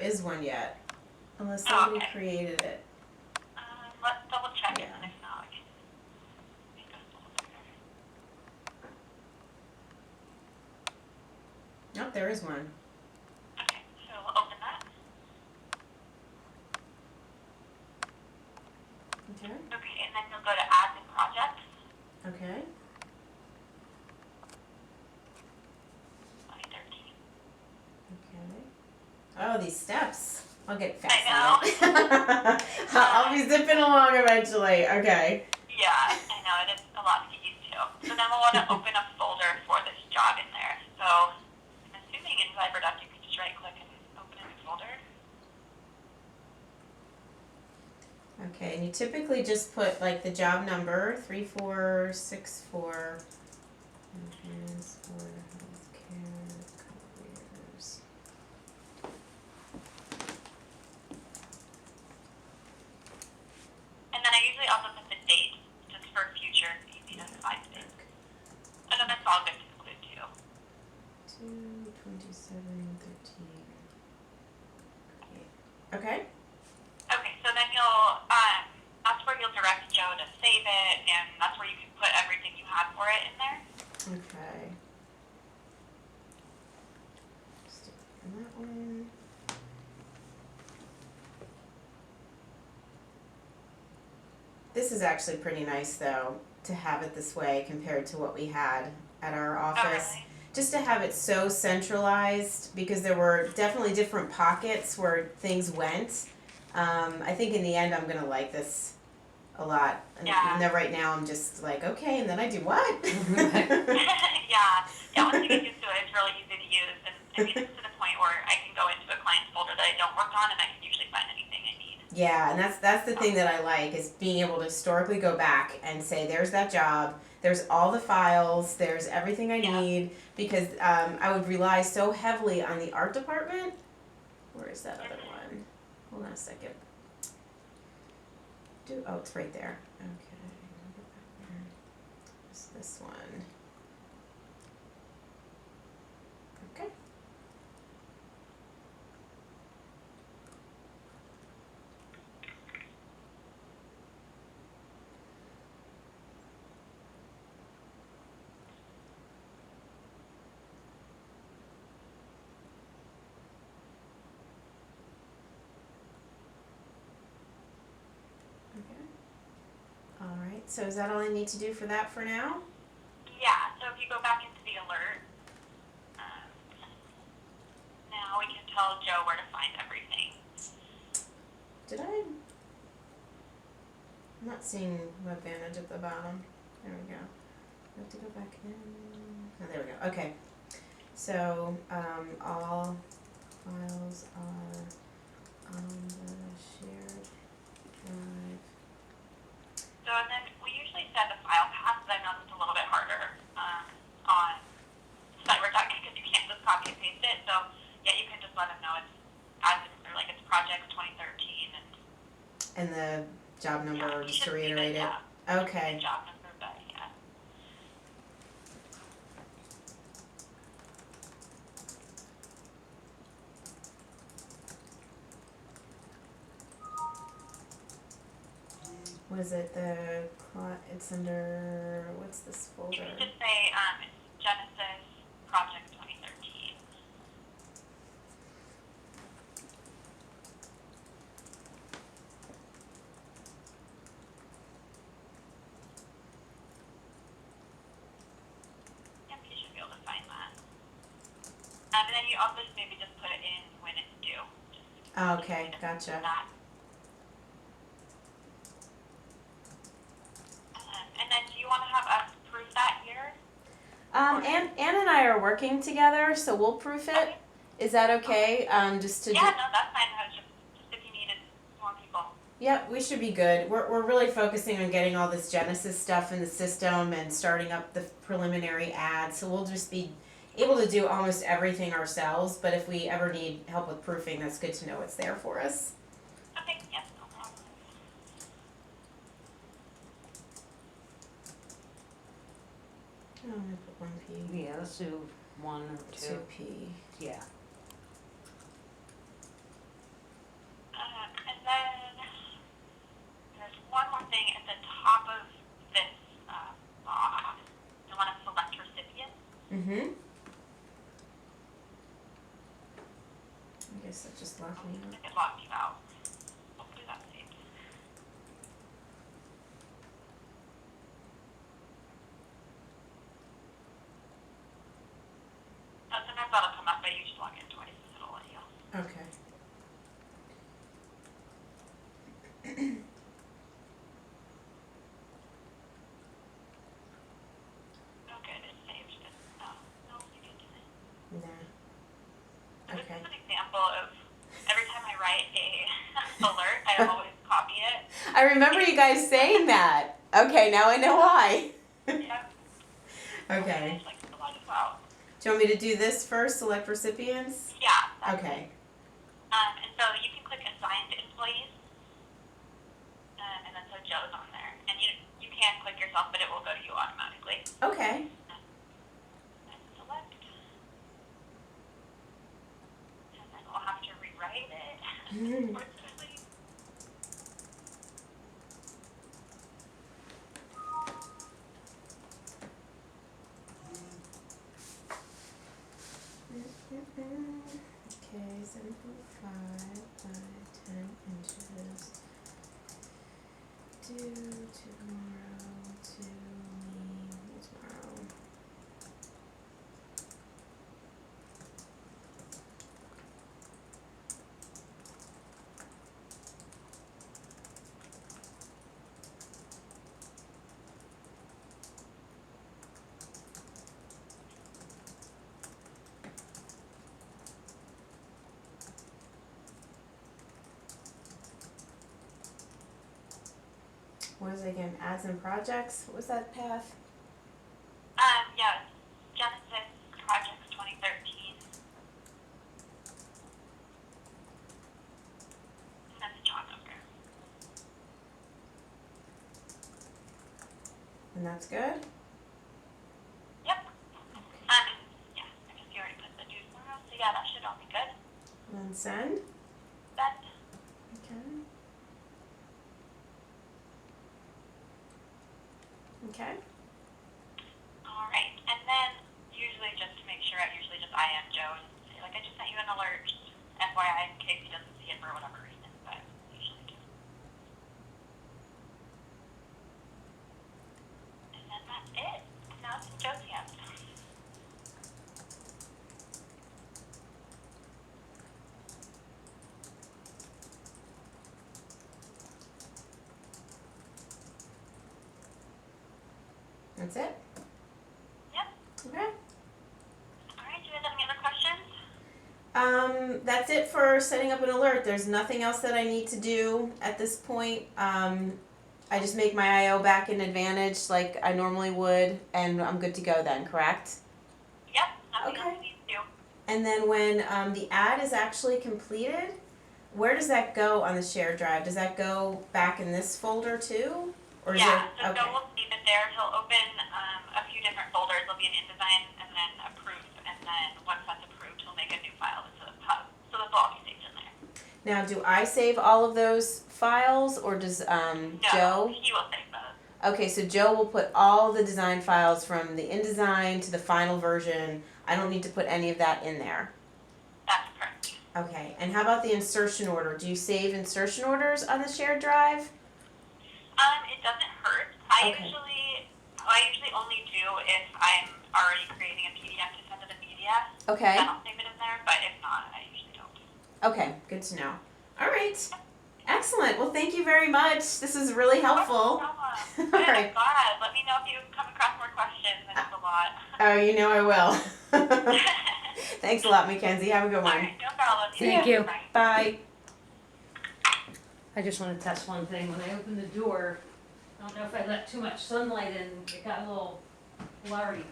is one yet, unless Oh, somebody okay. created it. Let's double check, Yeah. and if not, we can make a folder. Nope, there is one. Okay, so we'll open that. Okay. Okay, and then you'll go to Add New Projects. Okay. 2013. Okay. Oh, these steps. I'll get I fascinated. I'll be zipping along eventually. Okay. Yeah, I know, it is a lot to get used to. So then we'll want to open a folder for this job in there. So I'm assuming in ZyberDuck you can just right click and open a new folder. Okay, and you typically just put like the job number 3464. Enhance for healthcare careers. And then I usually also put the date, just for future, easy to find things. And then that's all good to include too. 2/27/13. Okay. Okay, so then you'll, that's where you'll direct Joe to save it, and that's where you can put everything you have for it in there. Okay. Stick in that one. This is actually pretty nice though, to have it this way compared to what we had at our office. Oh, really? Just to have it so centralized, because there were definitely different pockets where things went. I think in the end I'm gonna like this a lot. And Yeah. even though right now I'm just like, okay, and then I do what? Yeah, once you get used to it, it's really easy to use. And I mean, it's to the point where I can go into a client's folder that I don't work on, and I can usually find anything I need. Yeah, and that's the thing that I like, is being able to historically go back and say, there's that job, there's all the files, there's everything I need, because I would rely so heavily on the art department. Where is that other one? Hold on a second. Oh, it's right there. Okay. It's this one. Okay. All right, so is that all I need to do for that for now? Yeah, so if you go back into the alert, now we can tell Joe where to find everything. Did I? I'm not seeing Webvantage at the bottom. There we go. I have to go back in. Oh, there we go. Okay. So, all files are on the shared drive. So and then we usually set the file path, but I know it's a little bit harder on CyberDuck because you can't just copy and paste it. So yeah, you can just let them know it's it's project 2013 and the job number, yeah, just to reiterate it. Okay. The job number, but yeah. What is it? It's under, what's this folder? You can just say it's Genesis Project 2013. Yep, you should be able to find that. And then you also maybe just put it in when it's due. Okay, gotcha. That. And then do you want to have us proof that here? Ann and I are working together, so we'll proof it. Okay. Is that okay? Just to yeah, no, that's fine. Just if you needed more people. Yep, we should be good. We're really focusing on getting all this Genesis stuff in the system and starting up the preliminary ads. So we'll just be able to do almost everything ourselves. But if we ever need help with proofing, that's good to know it's there for us. Okay, yes, no problem. Oh, I'm gonna put 1P. Yeah, let's do 1 or 2. 2P. Yeah. guess that just locked me I out. think it locked you out. Hopefully that saves. Sometimes that'll come up, but you just log in twice, it'll let you. Okay. Okay, it saved it. No, you didn't. Nah. So this Okay. is an example of every time I write a alert, I always copy it. I remember you guys saying that. Okay, now I know why. Yeah. Okay. It's like a lot as well. Do you want me to do this first, select recipients? Yeah. Okay. And so you can click assign to employees, and then so Joe's on there. And you can click yourself, but it will go to you automatically. Okay. And select. And then we'll have to rewrite it. Unfortunately. Okay, 7.5 by 10 inches. Due tomorrow to me tomorrow. What is it again? Ads and projects? What was that path? Yeah, Genesis Projects 2013. And that's John number. And that's good? Yep. Yeah, I guess you already put the due tomorrow, so yeah, that should all be good. And then send? Send. Okay. Okay. All right, and then usually just to make sure, I usually just IM Joe and say, like, I just sent you an alert, FYI, in case he doesn't see it for whatever reason, but usually do. And then that's it. Now it's in Joe's hands. That's it? Yep. Okay. All right, do you guys have any other questions? That's it for setting up an alert. There's nothing else that I need to do at this point. I just make my IO back in Advantage like I normally would, and I'm good to go then, correct? Yep, nothing Okay. else you need to do. And then when the ad is actually completed, where does that go on the shared drive? Does that go back in this folder too? Or is Yeah, there, so Joe will see it there. He'll open a few different folders. There'll be an InDesign and then approve, and then once that's approved, he'll make a new file that's a hub. So that's all be saved in there. Now, do I save all of those files, or does No, Joe? he will save those. Okay, so Joe will put all the design files from the InDesign to the final version. I don't need to put any of that in there. That's correct. Okay, and how about the insertion order? Do you save insertion orders on the shared drive? It doesn't hurt. I Okay. usually only do if I'm already creating a PDF to send to the media. Okay. Then I'll save it in there, but if not, I usually don't. Okay, good to know. All right. Excellent. Well, thank you very much. This is really helpful. No problem. All Good, right. I'm glad. Let me know if you come across more questions. It's a lot. Oh, you know I will. Thanks a lot, Mackenzie. Have a good All one. right, no problem. Thank you. Bye. Bye. I just want to test one thing. When I opened the door, I don't know if I let too much sunlight in, it got a little blurry.